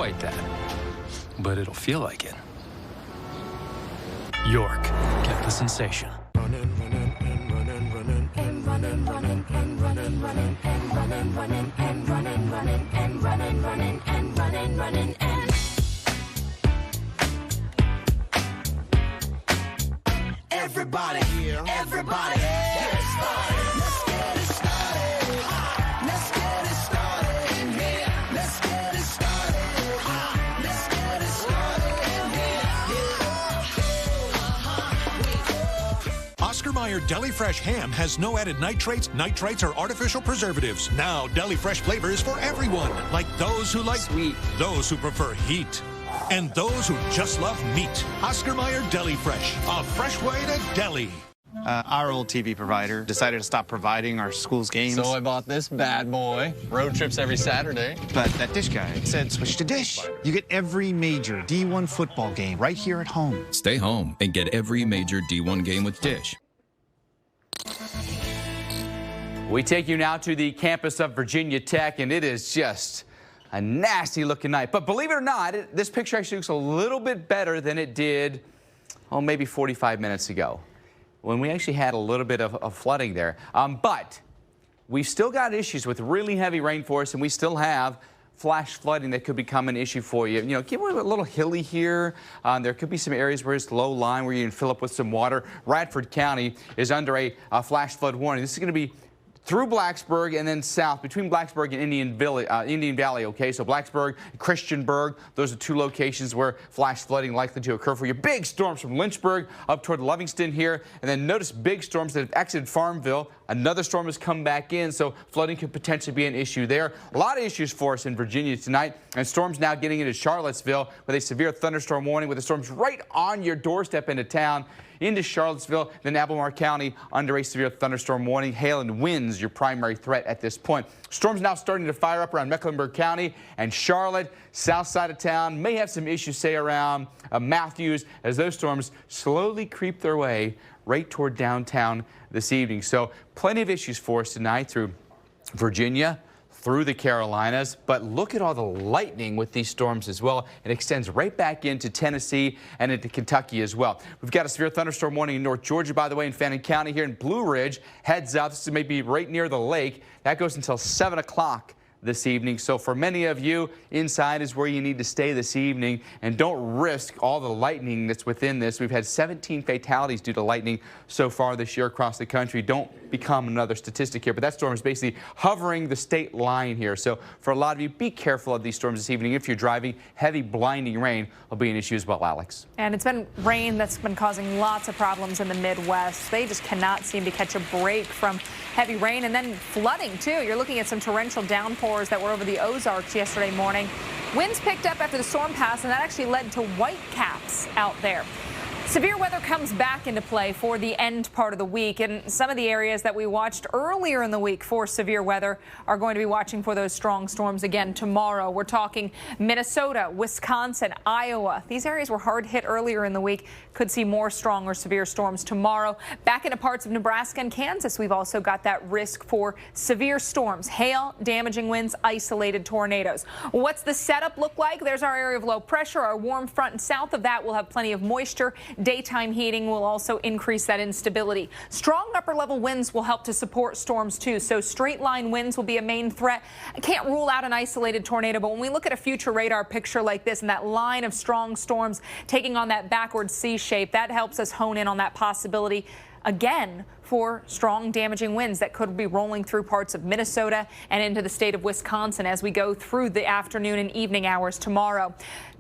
quite that, but it'll feel like it. York, get the sensation. Everybody, everybody, get it started. Let's get it started. Let's get it started in here. Let's get it started. Let's get it started in here. Oscar Mayer Deli Fresh ham has no added nitrates, or artificial preservatives. Now Deli Fresh flavors for everyone, like those who like sweet, those who prefer heat, and those who just love meat. Oscar Mayer Deli Fresh, a fresh way to deli. Our old TV provider decided to stop providing our school's games. So I bought this bad boy. Road trips every Saturday. But that Dish guy said switch to Dish. You get every major D1 football game right here at home. Stay home and get every major D1 game with Dish. We take you now to the campus of Virginia Tech, and it is just a nasty looking night. But believe it or not, this picture actually looks a little bit better than it did, maybe 45 minutes ago, when we actually had a little bit of flooding there. But we've still got issues with really heavy rainforest, and we still have flash flooding that could become an issue for you. You know, keep it a little hilly here. There could be some areas where it's low lying, where you can fill up with some water. Radford County is under a flash flood warning. This is going to be through Blacksburg and then south, between Blacksburg and Indian Valley, okay? So Blacksburg, Christiansburg, those are two locations where flash flooding likely to occur for you. Big storms from Lynchburg up toward Livingston here. And then notice big storms that have exited Farmville. Another storm has come back in, so flooding could potentially be an issue there. A lot of issues for us in Virginia tonight, and storms now getting into Charlottesville with a severe thunderstorm warning, with the storms right on your doorstep into town. Into Charlottesville, then Albemarle County under a severe thunderstorm warning. Hail and winds your primary threat at this point. Storms now starting to fire up around Mecklenburg County and Charlotte. South side of town may have some issues, say, around Matthews, as those storms slowly creep their way right toward downtown this evening. So plenty of issues for us tonight through Virginia, through the Carolinas, but look at all the lightning with these storms as well. It extends right back into Tennessee and into Kentucky as well. We've got a severe thunderstorm warning in North Georgia, by the way, in Fannin County here in Blue Ridge. Heads up, this may be right near the lake. That goes until 7 o'clock this evening. So for many of you, inside is where you need to stay this evening, and don't risk all the lightning that's within this. We've had 17 fatalities due to lightning so far this year across the country. Don't become another statistic here, but that storm is basically hovering the state line here. So for a lot of you, be careful of these storms this evening. If you're driving, heavy blinding rain will be an issue as well, Alex. And it's been rain that's been causing lots of problems in the Midwest. They just cannot seem to catch a break from heavy rain, and then flooding too. You're looking at some torrential downpours that were over the Ozarks yesterday morning. Winds picked up after the storm passed, and that actually led to whitecaps out there. Severe weather comes back into play for the end part of the week, and some of the areas that we watched earlier in the week for severe weather are going to be watching for those strong storms again tomorrow. We're talking Minnesota, Wisconsin, Iowa. These areas were hard hit earlier in the week. Could see more strong or severe storms tomorrow. Back into parts of Nebraska and Kansas, we've also got that risk for severe storms, hail, damaging winds, isolated tornadoes. What's the setup look like? There's our area of low pressure, our warm front, and south of that we'll have plenty of moisture. Daytime heating will also increase that instability. Strong upper level winds will help to support storms too. So straight line winds will be a main threat. I can't rule out an isolated tornado, but when we look at a future radar picture like this and that line of strong storms taking on that backward C shape, that helps us hone in on that possibility again for strong damaging winds that could be rolling through parts of Minnesota and into the state of Wisconsin as we go through the afternoon and evening hours tomorrow.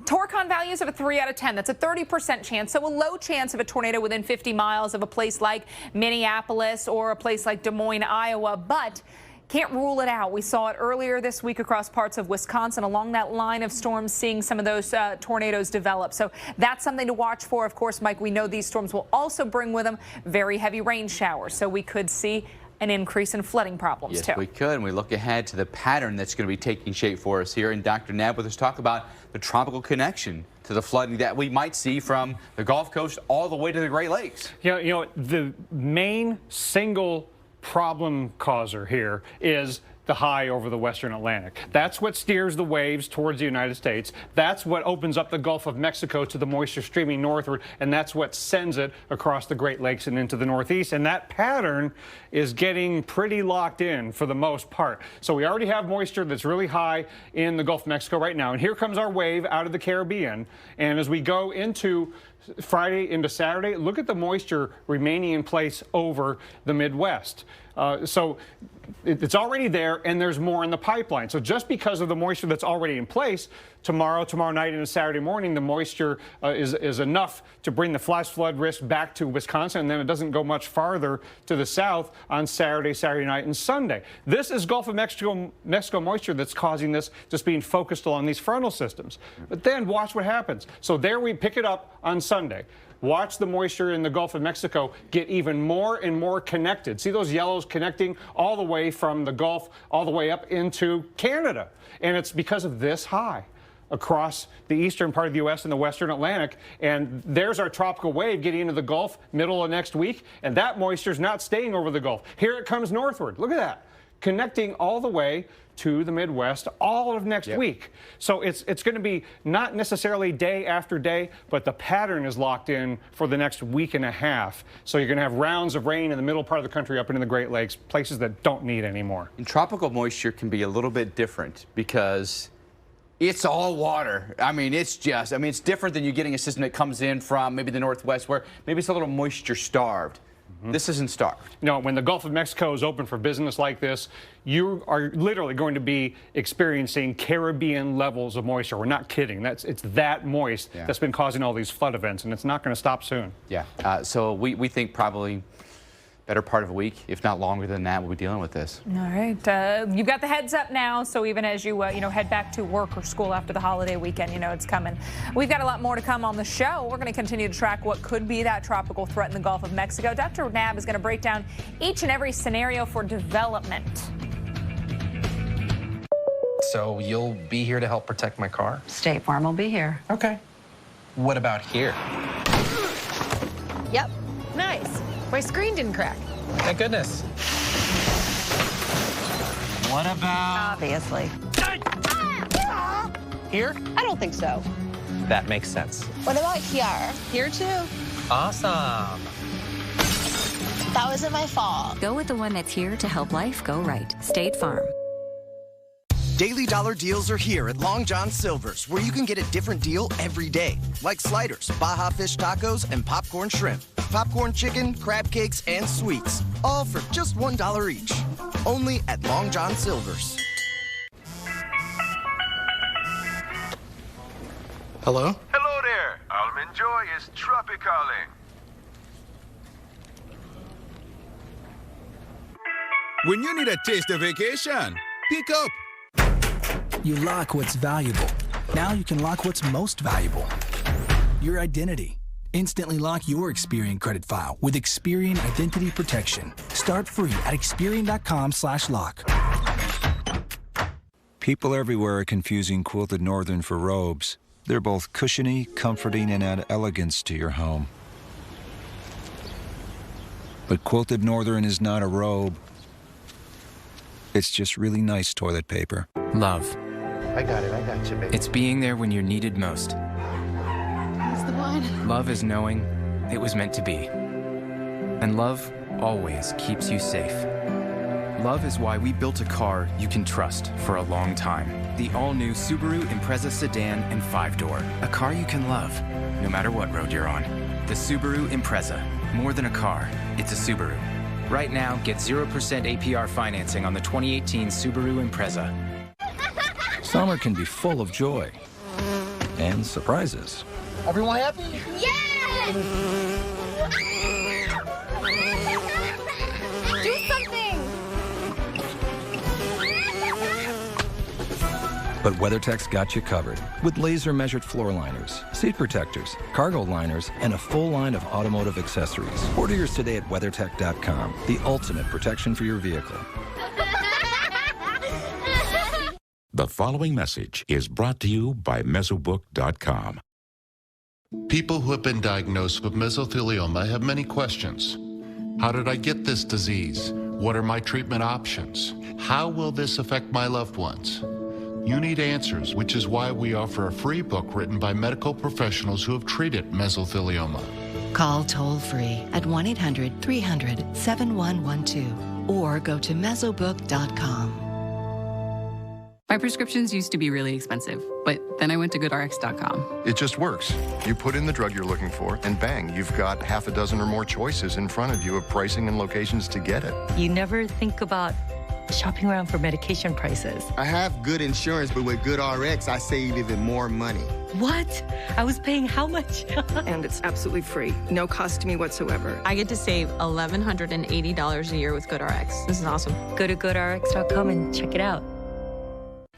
Torcon values of a 3 out of 10. That's a 30% chance, so a low chance of a tornado within 50 miles of a place like Minneapolis or a place like Des Moines, Iowa, but can't rule it out. We saw it earlier this week across parts of Wisconsin along that line of storms, seeing some of those tornadoes develop. So that's something to watch for. Of course, Mike, we know these storms will also bring with them very heavy rain showers. So we could see an increase in flooding problems too. Yes, we could. And we look ahead to the pattern that's going to be taking shape for us here. And Dr. Knapp with us talk about the tropical connection to the flooding that we might see from the Gulf Coast all the way to the Great Lakes. You know, the main single problem causer here is the high over the western Atlantic. That's what steers the waves towards the United States. That's what opens up the Gulf of Mexico to the moisture streaming northward, and that's what sends it across the Great Lakes and into the Northeast. And that pattern is getting pretty locked in for the most part. So we already have moisture that's really high in the Gulf of Mexico right now. And here comes our wave out of the Caribbean. And as we go into Friday into Saturday, look at the moisture remaining in place over the Midwest. So it's already there, and there's more in the pipeline. So just because of the moisture that's already in place, tomorrow night, and Saturday morning, the moisture is enough to bring the flash flood risk back to Wisconsin, and then it doesn't go much farther to the south on Saturday night, and Sunday. This is Gulf of Mexico moisture that's causing this, just being focused along these frontal systems. But then watch what happens. So there we pick it up on Sunday. Watch the moisture in the Gulf of Mexico get even more and more connected. See those yellows connecting all the way from the Gulf all the way up into Canada. And it's because of this high across the eastern part of the U.S. and the western Atlantic. And there's our tropical wave getting into the Gulf middle of next week. And that moisture is not staying over the Gulf. Here it comes northward. Look at that. Connecting all the way to the Midwest all of next week. So it's going to be not necessarily day after day, but the pattern is locked in for the next week and a half. So you're going to have rounds of rain in the middle part of the country up into the Great Lakes, places that don't need any more. And tropical moisture can be a little bit different because it's all water. I mean, it's different than you getting a system that comes in from maybe the Northwest where maybe it's a little moisture starved. This isn't starved. No, when the Gulf of Mexico is open for business like this, you are literally going to be experiencing Caribbean levels of moisture. We're not kidding. It's that moist that's been causing all these flood events, and it's not going to stop soon. Yeah. So we think probably better part of a week, if not longer than that, we'll be dealing with this. All right. You've got the heads up now, so even as you head back to work or school after the holiday weekend, you know it's coming. We've got a lot more to come on the show. We're going to continue to track what could be that tropical threat in the Gulf of Mexico. Dr. Knabb is going to break down each and every scenario for development. So you'll be here to help protect my car? State Farm will be here. Okay. What about here? Yep. Nice. My screen didn't crack. Thank goodness. What about... Obviously. Here? I don't think so. That makes sense. What about here? Here, too. Awesome. That wasn't my fault. Go with the one that's here to help life go right. State Farm. Daily Dollar deals are here at Long John Silver's, where you can get a different deal every day, like sliders, Baja fish tacos, and popcorn shrimp, popcorn chicken, crab cakes, and sweets, all for just $1 each. Only at Long John Silver's. Hello? Hello there. Almond Joy is tropicaling. When you need a taste of vacation, pick up. You lock what's valuable. Now you can lock what's most valuable. Your identity. Instantly lock your Experian credit file with Experian Identity Protection. Start free at Experian.com/lock. People everywhere are confusing Quilted Northern for robes. They're both cushiony, comforting, and add elegance to your home. But Quilted Northern is not a robe. It's just really nice toilet paper. Love. I got you, baby. It's being there when you're needed most. He's the one. Love is knowing it was meant to be. And love always keeps you safe. Love is why we built a car you can trust for a long time. The all-new Subaru Impreza sedan and 5-door. A car you can love, no matter what road you're on. The Subaru Impreza. More than a car, it's a Subaru. Right now, get 0% APR financing on the 2018 Subaru Impreza. Summer can be full of joy and surprises. Everyone happy? Yes! Do something! But WeatherTech's got you covered with laser-measured floor liners, seat protectors, cargo liners, and a full line of automotive accessories. Order yours today at WeatherTech.com, the ultimate protection for your vehicle. The following message is brought to you by Mesobook.com. People who have been diagnosed with mesothelioma have many questions. How did I get this disease? What are my treatment options? How will this affect my loved ones? You need answers, which is why we offer a free book written by medical professionals who have treated mesothelioma. Call toll-free at 1-800-300-7112 or go to mesobook.com. My prescriptions used to be really expensive, but then I went to GoodRx.com. It just works. You put in the drug you're looking for, and bang, you've got half a dozen or more choices in front of you of pricing and locations to get it. You never think about shopping around for medication prices. I have good insurance, but with GoodRx, I save even more money. What? I was paying how much? And it's absolutely free. No cost to me whatsoever. I get to save $1,180 a year with GoodRx. This is awesome. Go to GoodRx.com and check it out.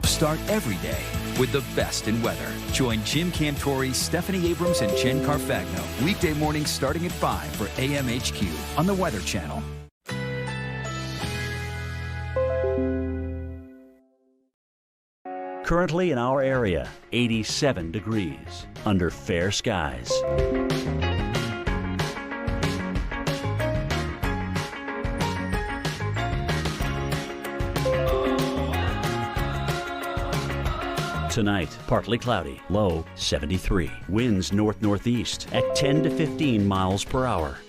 Start every day with the best in weather. Join Jim Cantori, Stephanie Abrams, and Jen Carfagno weekday mornings starting at 5 for AMHQ on the Weather Channel. Currently in our area, 87 degrees under fair skies. Tonight, partly cloudy, low 73. Winds north-northeast at 10 to 15 miles per hour.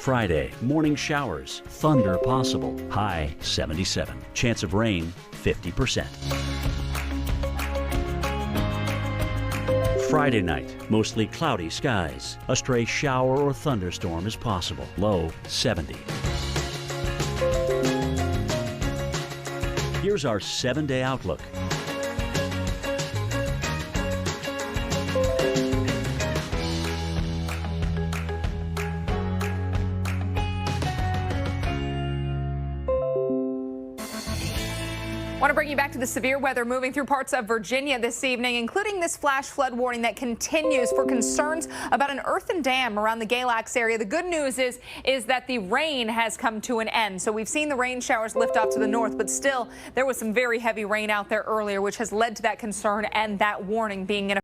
Friday, morning showers, thunder possible, high 77. Chance of rain, 50%. Friday night, mostly cloudy skies. A stray shower or thunderstorm is possible, low 70. Here's our 7-day outlook. I want to bring you back to the severe weather moving through parts of Virginia this evening, including this flash flood warning that continues for concerns about an earthen dam around the Galax area. The good news is that the rain has come to an end. So we've seen the rain showers lift off to the north, but still there was some very heavy rain out there earlier, which has led to that concern and that warning being in effect.